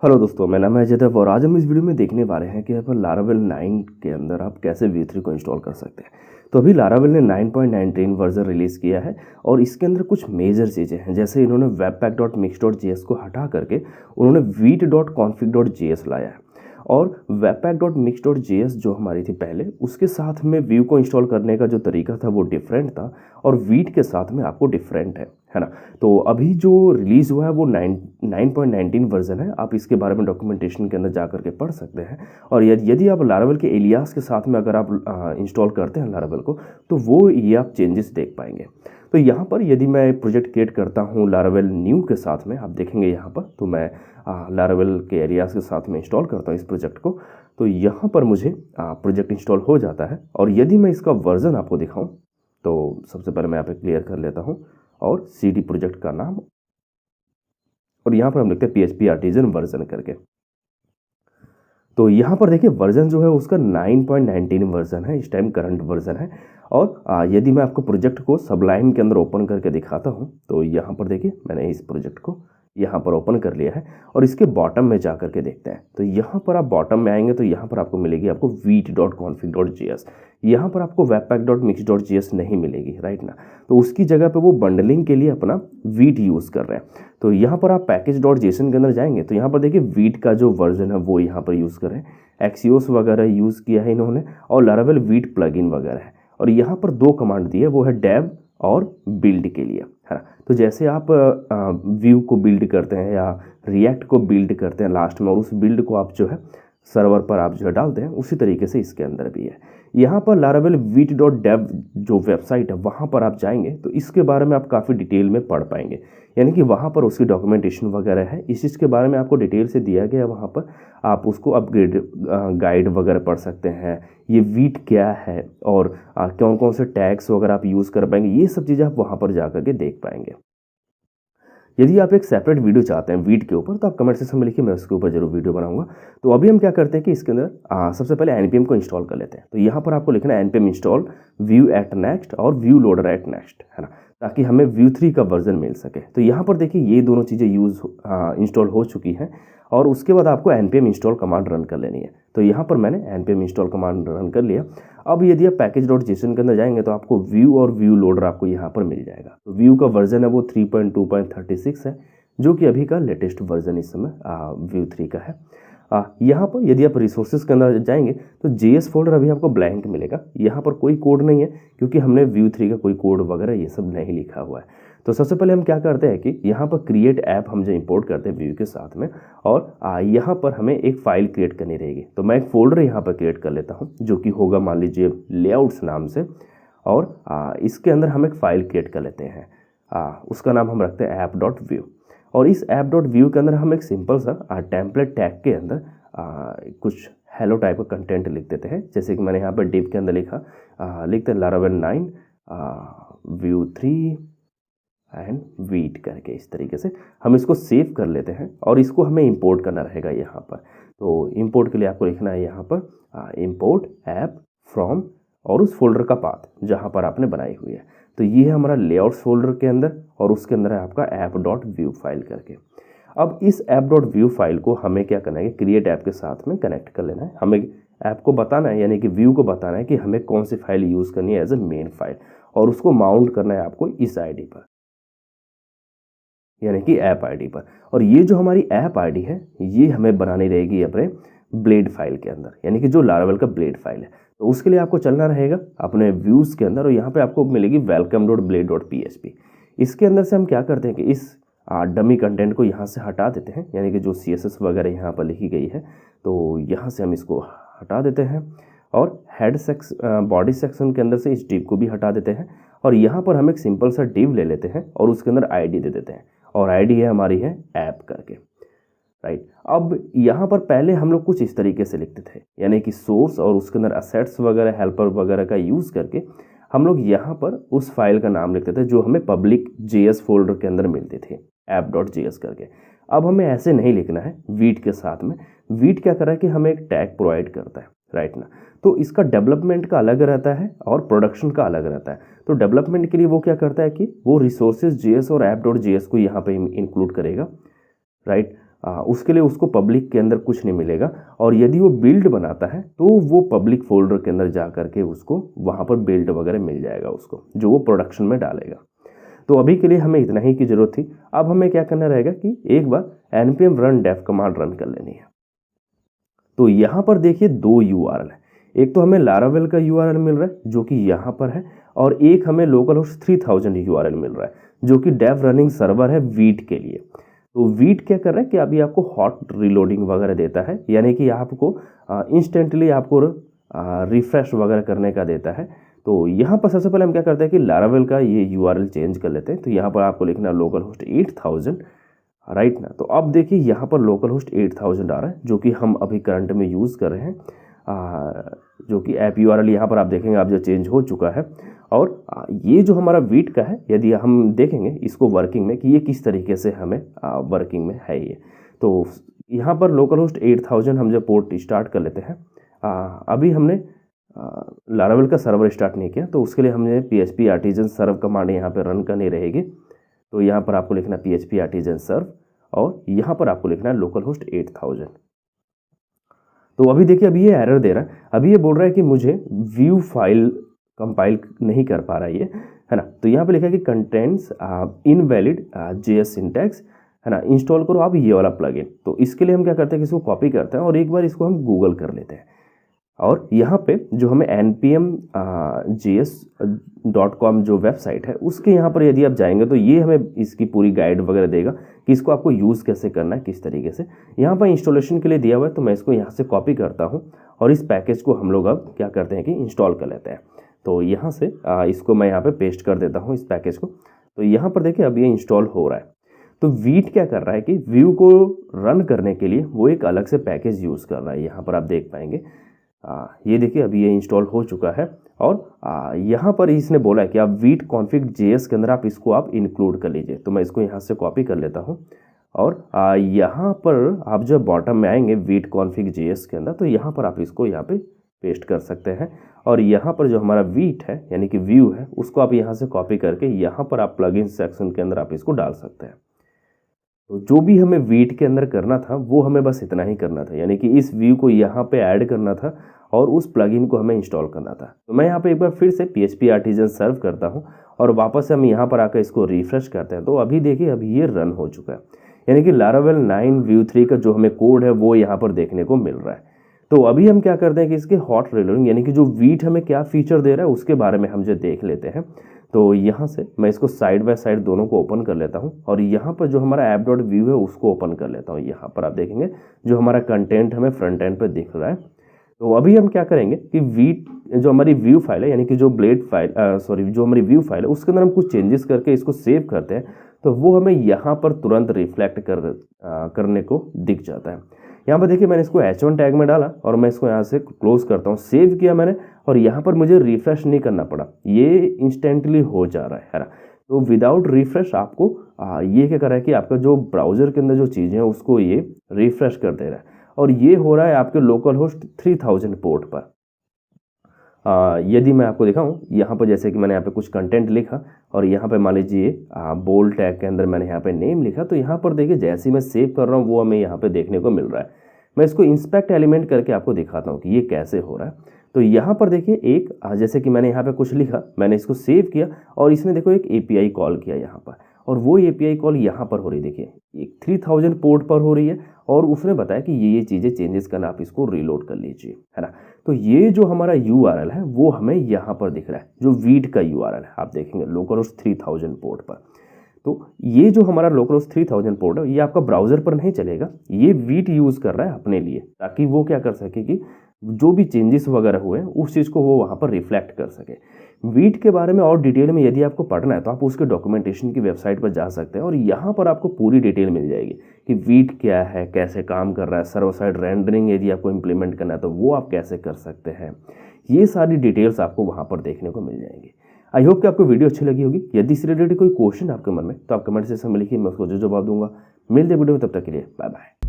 Hello दोस्तों, मेरा नाम है अजय देव और आज हम इस वीडियो में देखने वाले हैं कि अपन लारावेल 9 के अंदर आप कैसे V3 को इंस्टॉल कर सकते हैं। तो अभी लारावेल ने 9.19 वर्जन रिलीज़ किया है और इसके अंदर कुछ मेजर चीज़ें हैं, जैसे इन्होंने webpack.mix.js को हटा करके उन्होंने vite.config.js लाया है और webpack.mix.js जो हमारी थी पहले, उसके साथ में व्यू को इंस्टॉल करने का जो तरीका था वो डिफरेंट था और वीट के साथ में आपको डिफरेंट है ना। तो अभी जो रिलीज़ हुआ है वो 9.19 वर्जन है। आप इसके बारे में डॉक्यूमेंटेशन के अंदर जा करके पढ़ सकते हैं और यदि आप लारावेल के एलियास के साथ में अगर आप इंस्टॉल करते हैं लारावेल को, तो वो ये आप चेंजेस देख पाएंगे। तो यहाँ पर यदि मैं प्रोजेक्ट क्रिएट करता हूँ लारावेल न्यू के साथ में, आप देखेंगे यहाँ पर, तो मैं लारावेल के एरियाज़ के साथ में इंस्टॉल करता हूँ इस प्रोजेक्ट को, तो यहाँ पर मुझे प्रोजेक्ट इंस्टॉल हो जाता है। और यदि मैं इसका वर्जन आपको दिखाऊँ तो सबसे पहले मैं यहाँ पे क्लियर कर लेता हूँ और CD प्रोजेक्ट का नाम, और यहाँ पर हम लिखते हैं PHP आर्टिजन वर्जन करके। तो यहाँ पर देखिए वर्जन जो है उसका 9.19 वर्जन है, इस टाइम करंट वर्जन है। और यदि मैं आपको प्रोजेक्ट को सबलाइम के अंदर ओपन करके दिखाता हूँ, तो यहाँ पर देखिए मैंने इस प्रोजेक्ट को यहाँ पर ओपन कर लिया है और इसके बॉटम में जा करके देखते हैं। तो यहाँ पर आप बॉटम में आएंगे तो यहाँ पर आपको मिलेगी आपको vite.config.js। यहाँ पर आपको webpack.mix.js नहीं मिलेगी, राइट ना। तो उसकी जगह पे वो बंडलिंग के लिए अपना वीट यूज़ कर रहे हैं। तो यहाँ पर आप पैकेज.json के अंदर जाएंगे तो यहाँ पर देखिए वीट का जो वर्जन है वो यहाँ पर यूज़ कर रहे हैं, एक्सियोस वगैरह यूज़ किया है इन्होंने और लारावेल वीट प्लगइन वगैरह है। और यहाँ पर दो कमांड दिए, वो है डेव और बिल्ड के लिए, है ना। तो जैसे आप व्यू को बिल्ड करते हैं या रिएक्ट को बिल्ड करते हैं लास्ट में, और उस बिल्ड को आप जो है सर्वर पर आप जो है डालते हैं, उसी तरीके से इसके अंदर भी है। यहाँ पर लारावेल vite.dev जो वेबसाइट है वहाँ पर आप जाएंगे तो इसके बारे में आप काफ़ी डिटेल में पढ़ पाएंगे, यानी कि वहाँ पर उसकी डॉक्यूमेंटेशन वगैरह है, इस चीज़ के बारे में आपको डिटेल से दिया गया है। वहाँ पर आप उसको अपग्रेड गाइड वगैरह पढ़ सकते हैं, ये वीट क्या है और कौन कौन से टैग्स वगैरह आप यूज़ कर पाएंगे, ये सब चीज़ें आप वहाँ पर जा करके देख पाएंगे। यदि आप एक सेपरेट वीडियो चाहते हैं वीट के ऊपर तो आप कमेंट सेक्शन में लिखिए, मैं उसके ऊपर जरूर वीडियो बनाऊंगा। तो अभी हम क्या करते हैं कि इसके अंदर सबसे पहले npm को इंस्टॉल कर लेते हैं। तो यहाँ पर आपको लिखना है npm install Vue at next और व्यू लोडर एट नेक्स्ट, है ना, ताकि हमें view3 का वर्जन मिल सके। तो यहाँ पर देखिए ये दोनों चीज़ें इंस्टॉल हो चुकी हैं और उसके बाद आपको npm इंस्टॉल कमांड रन कर लेनी है। तो यहाँ पर मैंने npm इंस्टॉल कमांड रन कर लिया। अब यदि आप पैकेज.json के अंदर जाएंगे तो आपको व्यू और व्यू लोडर आपको यहाँ पर मिल जाएगा। तो व्यू का वर्जन है वो 3.2.36 है, जो कि अभी का लेटेस्ट वर्जन इस समय view3 का है। यहाँ पर यदि आप रिसोर्सेज के अंदर जाएंगे तो JS फोल्डर अभी आपको ब्लैंक मिलेगा, यहाँ पर कोई कोड नहीं है क्योंकि हमने view3 का कोई कोड वगैरह ये सब नहीं लिखा हुआ है। तो सबसे पहले हम क्या करते हैं कि यहाँ पर क्रिएट ऐप हम जो इंपोर्ट करते हैं व्यू के साथ में, और यहाँ पर हमें एक फ़ाइल क्रिएट करनी रहेगी। तो मैं एक फ़ोल्डर यहाँ पर क्रिएट कर लेता हूँ जो कि होगा मान लीजिए लेआउट्स नाम से, और इसके अंदर हम एक फ़ाइल क्रिएट कर लेते हैं, उसका नाम हम रखते हैं app.view। और इस app.view के अंदर हम एक सिंपल सा टेम्पलेट टैग के अंदर कुछ हेलो टाइप का कंटेंट लिख देते हैं। जैसे कि मैंने यहाँ पर डिव के अंदर लिखते हैं लारावेल 9 view3 एंड वीट करके, इस तरीके से हम इसको सेव कर लेते हैं और इसको हमें इंपोर्ट करना रहेगा यहाँ पर। तो इंपोर्ट के लिए आपको लिखना है यहाँ पर इंपोर्ट ऐप फ्रॉम और उस फोल्डर का पाथ जहाँ पर आपने बनाई हुई है। तो ये है हमारा लेआउट्स फोल्डर के अंदर और उसके अंदर है आपका app.view फाइल करके। अब इस app.view फाइल को हमें क्या करना है, क्रिएट ऐप के साथ में कनेक्ट कर लेना है। हमें ऐप को बताना है, यानी कि व्यू को बताना है कि हमें कौन सी फाइल यूज़ करनी है एज ए मेन फाइल, और उसको माउंट करना है आपको इस ID पर, यानी कि ऐप ID पर। और ये जो हमारी ऐप ID है ये हमें बनानी रहेगी अपने ब्लेड फाइल के अंदर, यानी कि जो लारावेल का ब्लेड फाइल है। तो उसके लिए आपको चलना रहेगा अपने व्यूज़ के अंदर और यहाँ पे आपको मिलेगी welcome.blade.php। इसके अंदर से हम क्या करते हैं कि इस डमी कंटेंट को यहाँ से हटा देते हैं, यानी कि जो CSS वगैरह यहाँ पर लिखी गई है तो यहाँ से हम इसको हटा देते हैं और हेड बॉडी सेक्शन के अंदर से इस डिव को भी हटा देते हैं। और यहाँ पर हम एक सिंपल सा डिव ले लेते हैं और उसके अंदर ID दे देते हैं, और ID है हमारी है ऐप करके, राइट। अब यहाँ पर पहले हम लोग कुछ इस तरीके से लिखते थे, यानी कि सोर्स और उसके अंदर असेट्स वगैरह हेल्पर वगैरह का यूज़ करके हम लोग यहाँ पर उस फाइल का नाम लिखते थे जो हमें पब्लिक JS फोल्डर के अंदर मिलते थे app.js करके। अब हमें ऐसे नहीं लिखना है वीट के साथ में। वीट क्या कर रहा है कि हमें एक टैग प्रोवाइड करता है, राइट ना। तो इसका डेवलपमेंट का अलग रहता है और प्रोडक्शन का अलग रहता है। तो डेवलपमेंट के लिए वो क्या करता है कि वो रिसोर्सेज JS और app.js को यहाँ पे इंक्लूड करेगा, राइट। उसके लिए उसको पब्लिक के अंदर कुछ नहीं मिलेगा, और यदि वो बिल्ड बनाता है तो वो पब्लिक फोल्डर के अंदर जा करके उसको वहाँ पर बिल्ड वगैरह मिल जाएगा उसको, जो वो प्रोडक्शन में डालेगा। तो अभी के लिए हमें इतना ही की ज़रूरत थी। अब हमें क्या करना रहेगा कि एक बार npm run dev command run कर लेनी है। तो यहाँ पर देखिए 2 URL है, एक तो हमें लारावेल का URL मिल रहा है जो कि यहाँ पर है, और एक हमें लोकल होस्ट 3000 URL मिल रहा है जो कि डेव रनिंग सर्वर है वीट के लिए। तो वीट क्या कर रहा है कि अभी आपको हॉट रिलोडिंग वगैरह देता है, यानी कि आपको इंस्टेंटली आपको रिफ्रेश वगैरह करने का देता है। तो यहाँ पर सबसे पहले हम क्या करते हैं कि लारावेल का ये URL चेंज कर लेते हैं। तो यहाँ पर आपको लिखना लोकल होस्ट 8000, राइट ना। तो अब देखिए यहाँ पर लोकल होस्ट 8000 आ रहा है जो कि हम अभी करंट में यूज़ कर रहे हैं, जो कि ऐप URL यहाँ पर आप देखेंगे आप जो चेंज हो चुका है। और ये जो हमारा वीट का है, यदि हम देखेंगे इसको वर्किंग में कि ये किस तरीके से हमें वर्किंग में है ये, तो यहाँ पर लोकल होस्ट 8000 हम जब पोर्ट स्टार्ट कर लेते हैं, अभी हमने लारावेल का सर्वर स्टार्ट नहीं किया, तो उसके लिए हमने PHP आर्टिजन सर्व कमांड यहाँ पे रन करनी रहेगी। तो यहाँ पर आपको लिखना PHP आर्टिजन सर्व, और यहाँ पर आपको लिखना है लोकल होस्ट 8000। तो अभी देखिए अभी ये एरर दे रहा है, अभी ये बोल रहा है कि मुझे व्यू फाइल कंपाइल नहीं कर पा रहा है ये, है ना। तो यहाँ पे लिखा है कि कंटेंट्स इनवैलिड JS सिंटैक्स, है ना, इंस्टॉल करो आप ये वाला प्लगइन। तो इसके लिए हम क्या करते हैं कि इसको कॉपी करते हैं और एक बार इसको हम गूगल कर लेते हैं, और यहाँ पे जो हमें npm.js.com जो वेबसाइट है उसके यहाँ पर यदि आप जाएंगे तो ये हमें इसकी पूरी गाइड वगैरह देगा कि इसको आपको यूज़ कैसे करना है, किस तरीके से। यहाँ पर इंस्टॉलेशन के लिए दिया हुआ है, तो मैं इसको यहाँ से कॉपी करता हूँ और इस पैकेज को हम लोग अब क्या करते हैं कि इंस्टॉल कर लेते हैं। तो यहाँ से इसको मैं यहाँ पर पेस्ट कर देता हूँ इस पैकेज को। तो यहाँ पर देखिए अब ये इंस्टॉल हो रहा है। तो वीट क्या कर रहा है कि व्यू को रन करने के लिए वो एक अलग से पैकेज यूज़ कर रहा है। यहाँ पर आप देख पाएंगे ये देखिए अभी ये इंस्टॉल हो चुका है, और यहाँ पर इसने बोला है कि आप वीट कॉन्फ़िग JS के अंदर आप इसको आप इंक्लूड कर लीजिए। तो मैं इसको यहाँ से कॉपी कर लेता हूँ, और यहाँ पर आप जब बॉटम में आएंगे वीट कॉन्फ़िग JS के अंदर, तो यहाँ पर आप इसको यहाँ पे पेस्ट कर सकते हैं। और यहाँ पर जो हमारा वीट है यानी कि व्यू है उसको आप यहाँ से कॉपी करके यहाँ पर आप प्लगइन सेक्शन के अंदर आप इसको डाल सकते हैं। तो जो भी हमें वीट के अंदर करना था वो हमें बस इतना ही करना था, यानी कि इस व्यू को यहाँ पे ऐड करना था और उस प्लगइन को हमें इंस्टॉल करना था। तो मैं यहाँ पे एक बार फिर से PHP आर्टिजन सर्व करता हूँ और वापस से हम यहाँ पर आकर इसको रिफ्रेश करते हैं। तो अभी देखिए अभी ये रन हो चुका है, यानी कि लारावेल 9 व्यू 3 का जो हमें कोड है वो यहाँ पर देखने को मिल रहा है। तो अभी हम क्या करते हैं कि इसके हॉट रिलोडिंग यानी कि जो वीट हमें क्या फीचर दे रहा है उसके बारे में हम जो देख लेते हैं। तो यहाँ से मैं इसको साइड बाय साइड दोनों को ओपन कर लेता हूँ, और यहाँ पर जो हमारा app.view है उसको ओपन कर लेता हूँ। यहाँ पर आप देखेंगे जो हमारा कंटेंट हमें फ्रंट एंड पे दिख रहा है। तो अभी हम क्या करेंगे कि वीट जो हमारी व्यू फाइल है यानी कि जो ब्लेड फाइल जो हमारी व्यू फाइल है उसके अंदर हम कुछ चेंजेस करके इसको सेव करते हैं, तो वो हमें यहाँ पर तुरंत रिफ्लेक्ट करने को दिख जाता है। यहाँ पर देखिए मैंने इसको H1 टैग में डाला और मैं इसको यहाँ से क्लोज करता हूँ, सेव किया मैंने, और यहाँ पर मुझे रिफ्रेश नहीं करना पड़ा, ये इंस्टेंटली हो जा रहा है ना। तो विदाउट रिफ्रेश आपको ये क्या कर रहा है कि आपका जो ब्राउज़र के अंदर जो चीज़ें हैं उसको ये रिफ्रेश कर दे रहा है, और ये हो रहा है आपके लोकल होस्ट 3000 पोर्ट पर। यदि मैं आपको दिखाऊं यहाँ पर, जैसे कि मैंने यहाँ पे कुछ कंटेंट लिखा और यहाँ पे मान लीजिए बोल्ड टैग के अंदर मैंने यहाँ पे नेम लिखा, तो यहाँ पर देखिए जैसे ही मैं सेव कर रहा हूँ वो हमें यहाँ पे देखने को मिल रहा है। मैं इसको इंस्पेक्ट एलिमेंट करके आपको दिखाता हूँ कि ये कैसे हो रहा है। तो यहाँ पर देखिए एक जैसे कि मैंने यहाँ पे कुछ लिखा, मैंने इसको सेव किया और इसने देखो एक API कॉल किया यहाँ पर, और वो API कॉल यहाँ पर हो रही, देखिए एक 3000 पोर्ट पर हो रही है, और उसने बताया कि ये चीज़ें चेंजेस करना, आप इसको रीलोड कर लीजिए, है ना। तो ये जो हमारा URL है वो हमें यहाँ पर दिख रहा है, जो वीट का URL है, आप देखेंगे लोकल होस्ट 3000 पोर्ट पर। तो ये जो हमारा लोकल होस्ट 3000 पोर्ट है ये आपका ब्राउज़र पर नहीं चलेगा, ये वीट यूज़ कर रहा है अपने लिए, ताकि वो क्या कर सके कि जो भी चेंजेस वगैरह हुए हैं उस चीज़ को वो वहाँ पर रिफ्लेक्ट कर सके। वीट के बारे में और डिटेल में यदि आपको पढ़ना है तो आप उसके डॉक्यूमेंटेशन की वेबसाइट पर जा सकते हैं, और यहाँ पर आपको पूरी डिटेल मिल जाएगी कि वीट क्या है, कैसे काम कर रहा है, सर्वर साइड रेंडरिंग यदि आपको इम्प्लीमेंट करना है तो वो आप कैसे कर सकते हैं, ये सारी डिटेल्स आपको वहाँ पर देखने को मिल जाएंगी। आई होप कि आपको वीडियो अच्छी लगी होगी। यदि इस रिलेटेड कोई क्वेश्चन आपके मन में तो आप कमेंट सेक्शन में लिखिए, मैं उसको जो जवाब दूंगा। मिलते वीडियो में, तब तक के लिए बाय बाय।